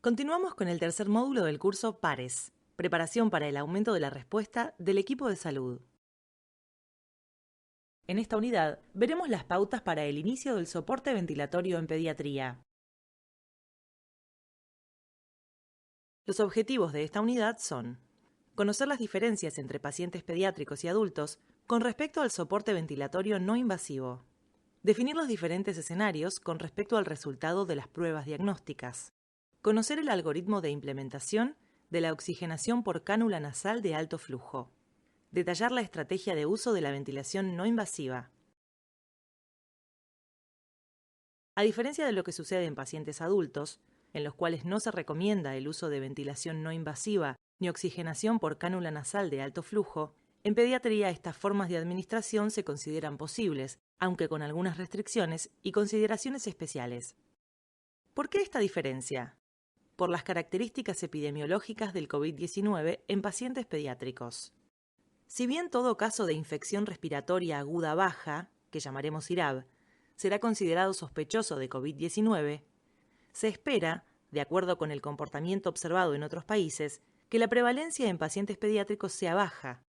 Continuamos con el tercer módulo del curso PARES, preparación para el aumento de la respuesta del equipo de salud. En esta unidad veremos las pautas para el inicio del soporte ventilatorio en pediatría. Los objetivos de esta unidad son conocer las diferencias entre pacientes pediátricos y adultos con respecto al soporte ventilatorio no invasivo, definir los diferentes escenarios con respecto al resultado de las pruebas diagnósticas, conocer el algoritmo de implementación de la oxigenación por cánula nasal de alto flujo, detallar la estrategia de uso de la ventilación no invasiva. A diferencia de lo que sucede en pacientes adultos, en los cuales no se recomienda el uso de ventilación no invasiva ni oxigenación por cánula nasal de alto flujo, en pediatría estas formas de administración se consideran posibles, aunque con algunas restricciones y consideraciones especiales. ¿Por qué esta diferencia? Por las características epidemiológicas del COVID-19 en pacientes pediátricos. Si bien todo caso de infección respiratoria aguda baja, que llamaremos IRAB, será considerado sospechoso de COVID-19, se espera, de acuerdo con el comportamiento observado en otros países, que la prevalencia en pacientes pediátricos sea baja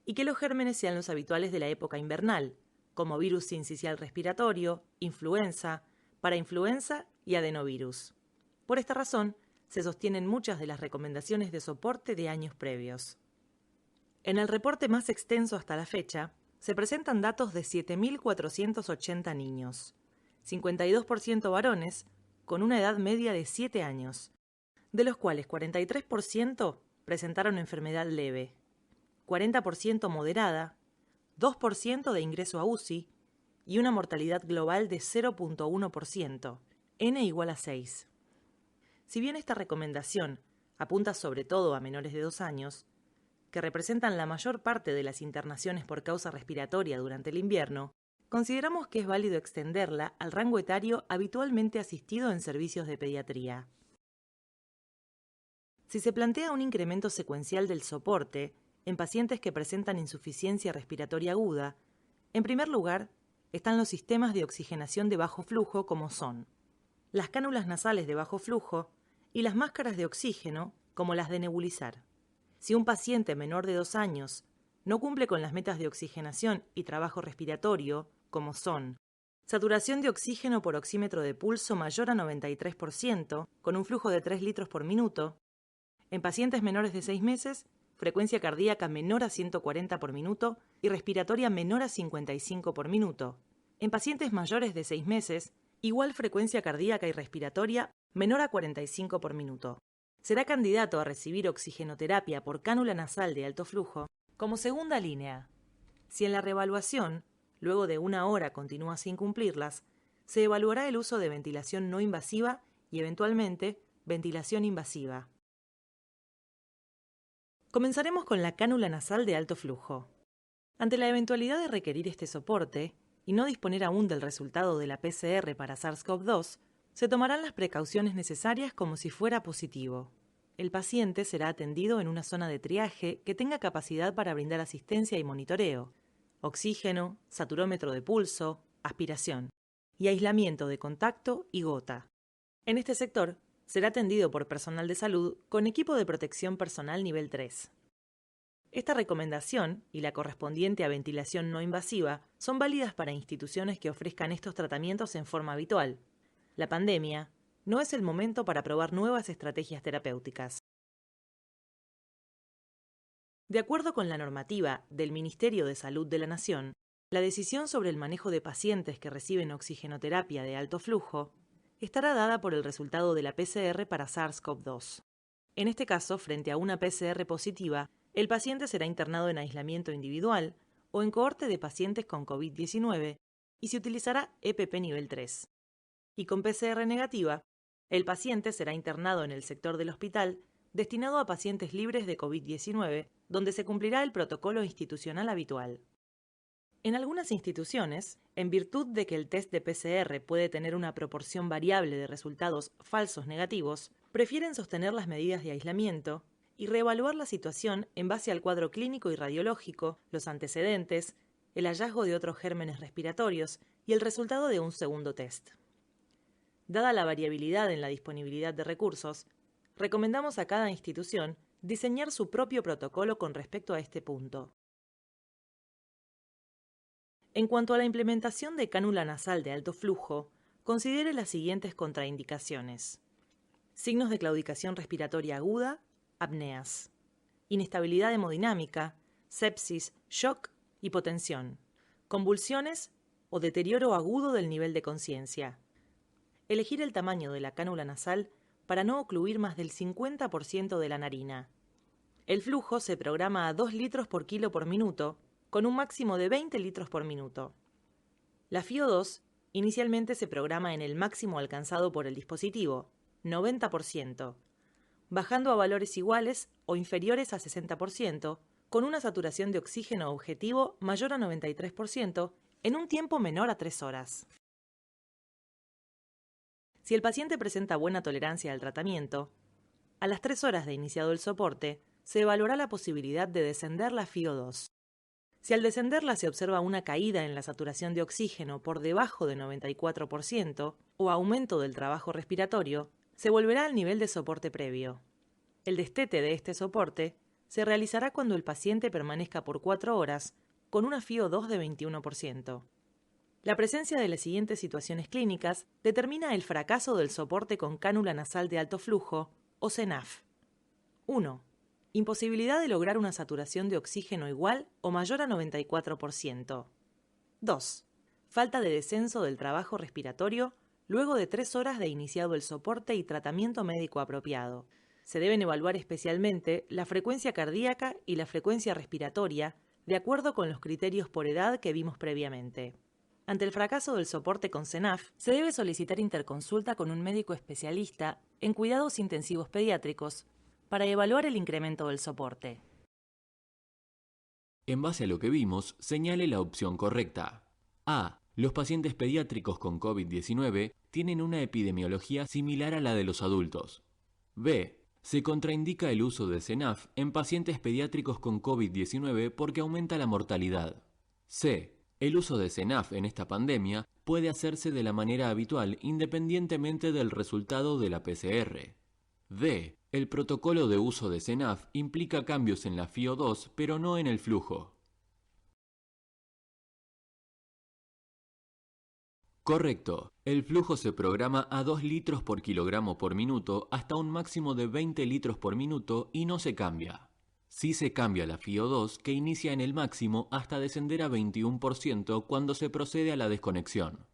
y que los gérmenes sean los habituales de la época invernal, como virus sincicial respiratorio, influenza, parainfluenza y adenovirus. Por esta razón, se sostienen muchas de las recomendaciones de soporte de años previos. En el reporte más extenso hasta la fecha, se presentan datos de 7.480 niños, 52% varones, con una edad media de 7 años, de los cuales 43% presentaron enfermedad leve, 40% moderada, 2% de ingreso a UCI y una mortalidad global de 0.1%, n igual a 6. Si bien esta recomendación apunta sobre todo a menores de 2 años, que representan la mayor parte de las internaciones por causa respiratoria durante el invierno, consideramos que es válido extenderla al rango etario habitualmente asistido en servicios de pediatría. Si se plantea un incremento secuencial del soporte en pacientes que presentan insuficiencia respiratoria aguda, en primer lugar están los sistemas de oxigenación de bajo flujo como son las cánulas nasales de bajo flujo y las máscaras de oxígeno como las de nebulizar. Si un paciente menor de 2 años no cumple con las metas de oxigenación y trabajo respiratorio, como son saturación de oxígeno por oxímetro de pulso mayor a 93%, con un flujo de 3 litros por minuto, en pacientes menores de 6 meses, frecuencia cardíaca menor a 140 por minuto y respiratoria menor a 55 por minuto. En pacientes mayores de 6 meses, igual frecuencia cardíaca y respiratoria menor a 45 por minuto. Será candidato a recibir oxigenoterapia por cánula nasal de alto flujo como segunda línea. Si en la reevaluación, luego de 1 hora continúa sin cumplirlas, se evaluará el uso de ventilación no invasiva y eventualmente ventilación invasiva. Comenzaremos con la cánula nasal de alto flujo. Ante la eventualidad de requerir este soporte y no disponer aún del resultado de la PCR para SARS-CoV-2, se tomarán las precauciones necesarias como si fuera positivo. El paciente será atendido en una zona de triaje que tenga capacidad para brindar asistencia y monitoreo, oxígeno, saturómetro de pulso, aspiración y aislamiento de contacto y gota. En este sector, será atendido por personal de salud con equipo de protección personal nivel 3. Esta recomendación y la correspondiente a ventilación no invasiva son válidas para instituciones que ofrezcan estos tratamientos en forma habitual. La pandemia no es el momento para probar nuevas estrategias terapéuticas. De acuerdo con la normativa del Ministerio de Salud de la Nación, la decisión sobre el manejo de pacientes que reciben oxigenoterapia de alto flujo estará dada por el resultado de la PCR para SARS-CoV-2. En este caso, frente a una PCR positiva, el paciente será internado en aislamiento individual o en cohorte de pacientes con COVID-19 y se utilizará EPP nivel 3. Y con PCR negativa, el paciente será internado en el sector del hospital destinado a pacientes libres de COVID-19, donde se cumplirá el protocolo institucional habitual. En algunas instituciones, en virtud de que el test de PCR puede tener una proporción variable de resultados falsos negativos, prefieren sostener las medidas de aislamiento y reevaluar la situación en base al cuadro clínico y radiológico, los antecedentes, el hallazgo de otros gérmenes respiratorios y el resultado de un segundo test. Dada la variabilidad en la disponibilidad de recursos, recomendamos a cada institución diseñar su propio protocolo con respecto a este punto. En cuanto a la implementación de cánula nasal de alto flujo, considere las siguientes contraindicaciones: signos de claudicación respiratoria aguda, apneas, inestabilidad hemodinámica, sepsis, shock, hipotensión, convulsiones o deterioro agudo del nivel de conciencia. Elegir el tamaño de la cánula nasal para no ocluir más del 50% de la narina. El flujo se programa a 2 litros por kilo por minuto, con un máximo de 20 litros por minuto. La FiO2 inicialmente se programa en el máximo alcanzado por el dispositivo, 90%, bajando a valores iguales o inferiores a 60%, con una saturación de oxígeno objetivo mayor a 93% en un tiempo menor a 3 horas. Si el paciente presenta buena tolerancia al tratamiento, a las 3 horas de iniciado el soporte, se evaluará la posibilidad de descender la FiO2. Si al descenderla se observa una caída en la saturación de oxígeno por debajo de 94% o aumento del trabajo respiratorio, se volverá al nivel de soporte previo. El destete de este soporte se realizará cuando el paciente permanezca por 4 horas con una FiO2 de 21%. La presencia de las siguientes situaciones clínicas determina el fracaso del soporte con cánula nasal de alto flujo o CENAF. 1. Imposibilidad de lograr una saturación de oxígeno igual o mayor a 94%. 2. Falta de descenso del trabajo respiratorio luego de 3 horas de iniciado el soporte y tratamiento médico apropiado. Se deben evaluar especialmente la frecuencia cardíaca y la frecuencia respiratoria de acuerdo con los criterios por edad que vimos previamente. Ante el fracaso del soporte con CENAF, se debe solicitar interconsulta con un médico especialista en cuidados intensivos pediátricos para evaluar el incremento del soporte. En base a lo que vimos, señale la opción correcta. A. Los pacientes pediátricos con COVID-19 tienen una epidemiología similar a la de los adultos. B. Se contraindica el uso de CENAF en pacientes pediátricos con COVID-19 porque aumenta la mortalidad. C. El uso de CENAF en esta pandemia puede hacerse de la manera habitual independientemente del resultado de la PCR. D. El protocolo de uso de CENAF implica cambios en la FiO2 pero no en el flujo. Correcto. El flujo se programa a 2 litros por kilogramo por minuto hasta un máximo de 20 litros por minuto y no se cambia. Sí se cambia la FiO2 que inicia en el máximo hasta descender a 21% cuando se procede a la desconexión.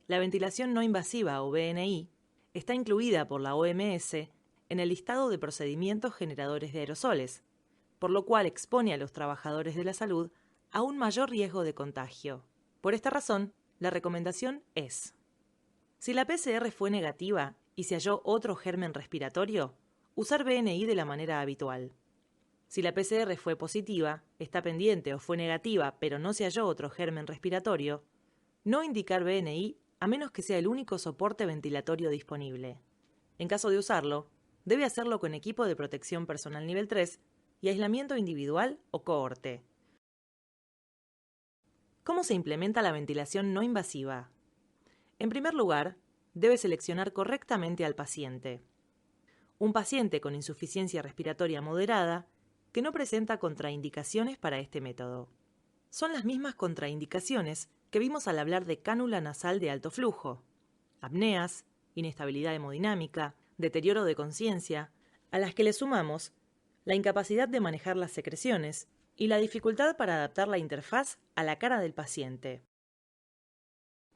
La ventilación no invasiva o VNI está incluida por la OMS en el listado de procedimientos generadores de aerosoles, por lo cual expone a los trabajadores de la salud a un mayor riesgo de contagio. Por esta razón, la recomendación es: si la PCR fue negativa y se halló otro germen respiratorio, usar VNI de la manera habitual. Si la PCR fue positiva, está pendiente o fue negativa pero no se halló otro germen respiratorio, no indicar VNI a menos que sea el único soporte ventilatorio disponible. En caso de usarlo, debe hacerlo con equipo de protección personal nivel 3 y aislamiento individual o cohorte. ¿Cómo se implementa la ventilación no invasiva? En primer lugar, debe seleccionar correctamente al paciente. Un paciente con insuficiencia respiratoria moderada que no presenta contraindicaciones para este método. Son las mismas contraindicaciones que vimos al hablar de cánula nasal de alto flujo: apneas, inestabilidad hemodinámica, deterioro de conciencia, a las que le sumamos la incapacidad de manejar las secreciones y la dificultad para adaptar la interfaz a la cara del paciente.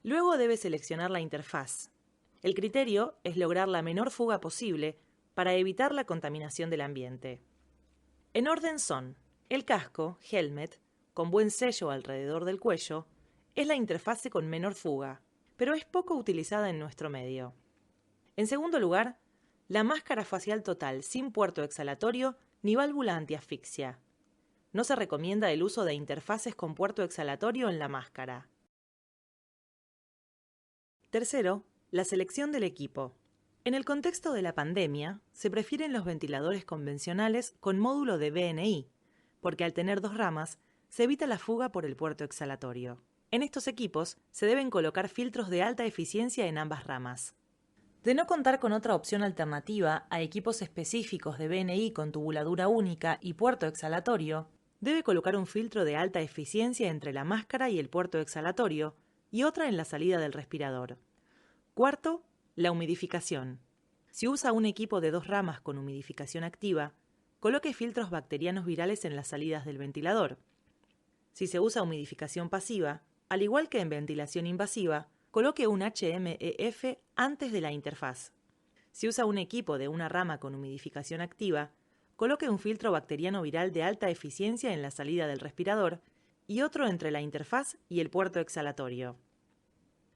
Luego debe seleccionar la interfaz. El criterio es lograr la menor fuga posible para evitar la contaminación del ambiente. En orden son: el casco, helmet, con buen sello alrededor del cuello, es la interfase con menor fuga, pero es poco utilizada en nuestro medio. En segundo lugar, la máscara facial total sin puerto exhalatorio ni válvula antiasfixia. No se recomienda el uso de interfaces con puerto exhalatorio en la máscara. Tercero, la selección del equipo. En el contexto de la pandemia, se prefieren los ventiladores convencionales con módulo de VNI, porque al tener 2 ramas, se evita la fuga por el puerto exhalatorio. En estos equipos se deben colocar filtros de alta eficiencia en ambas ramas. De no contar con otra opción alternativa a equipos específicos de BNI con tubuladura única y puerto exhalatorio, debe colocar un filtro de alta eficiencia entre la máscara y el puerto exhalatorio y otra en la salida del respirador. Cuarto, la humidificación. Si usa un equipo de 2 ramas con humidificación activa, coloque filtros bacterianos virales en las salidas del ventilador. Si se usa humidificación pasiva, al igual que en ventilación invasiva, coloque un HMEF antes de la interfaz. Si usa un equipo de una rama con humidificación activa, coloque un filtro bacteriano viral de alta eficiencia en la salida del respirador y otro entre la interfaz y el puerto exhalatorio.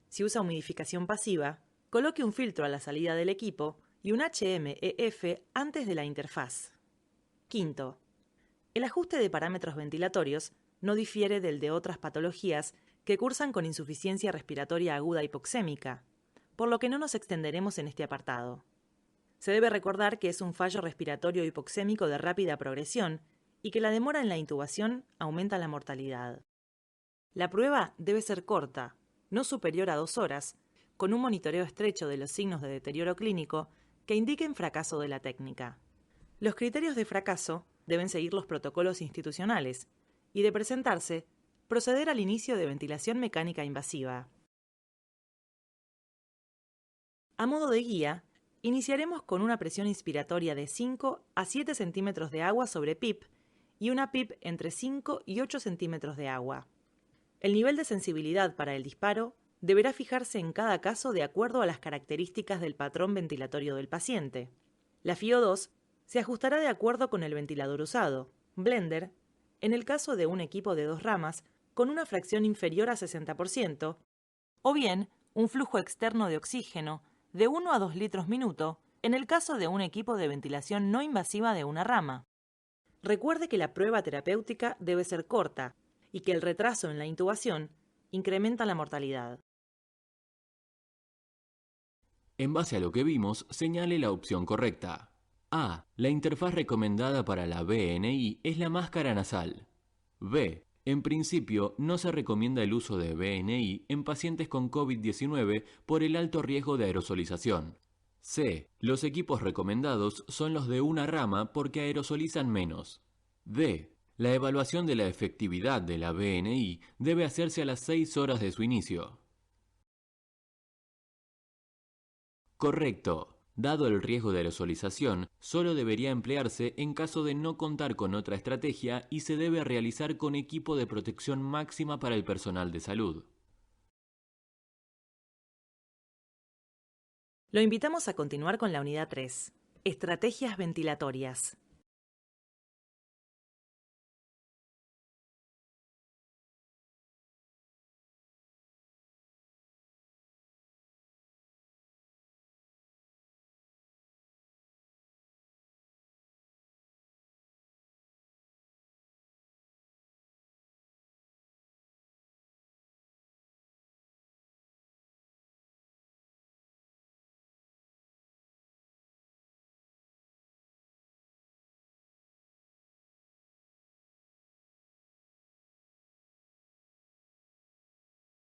Si usa humidificación pasiva, coloque un filtro a la salida del equipo y un HMEF antes de la interfaz. Quinto, el ajuste de parámetros ventilatorios no difiere del de otras patologías que cursan con insuficiencia respiratoria aguda hipoxémica, por lo que no nos extenderemos en este apartado. Se debe recordar que es un fallo respiratorio hipoxémico de rápida progresión y que la demora en la intubación aumenta la mortalidad. La prueba debe ser corta, no superior a 2 horas, con un monitoreo estrecho de los signos de deterioro clínico que indiquen fracaso de la técnica. Los criterios de fracaso deben seguir los protocolos institucionales y, de presentarse, proceder al inicio de ventilación mecánica invasiva. A modo de guía, iniciaremos con una presión inspiratoria de 5 a 7 centímetros de agua sobre PIP y una PIP entre 5 y 8 centímetros de agua. El nivel de sensibilidad para el disparo deberá fijarse en cada caso de acuerdo a las características del patrón ventilatorio del paciente. La FiO2 se ajustará de acuerdo con el ventilador usado, blender, en el caso de un equipo de 2 ramas con una fracción inferior a 60%, o bien un flujo externo de oxígeno de 1 a 2 litros minuto en el caso de un equipo de ventilación no invasiva de una rama. Recuerde que la prueba terapéutica debe ser corta y que el retraso en la intubación incrementa la mortalidad. En base a lo que vimos, señale la opción correcta. A. La interfaz recomendada para la BNI es la máscara nasal. B. En principio, no se recomienda el uso de BNI en pacientes con COVID-19 por el alto riesgo de aerosolización. C. Los equipos recomendados son los de una rama porque aerosolizan menos. D. La evaluación de la efectividad de la BNI debe hacerse a las 6 horas de su inicio. Correcto. Dado el riesgo de aerosolización, solo debería emplearse en caso de no contar con otra estrategia y se debe realizar con equipo de protección máxima para el personal de salud. Lo invitamos a continuar con la unidad 3, estrategias ventilatorias.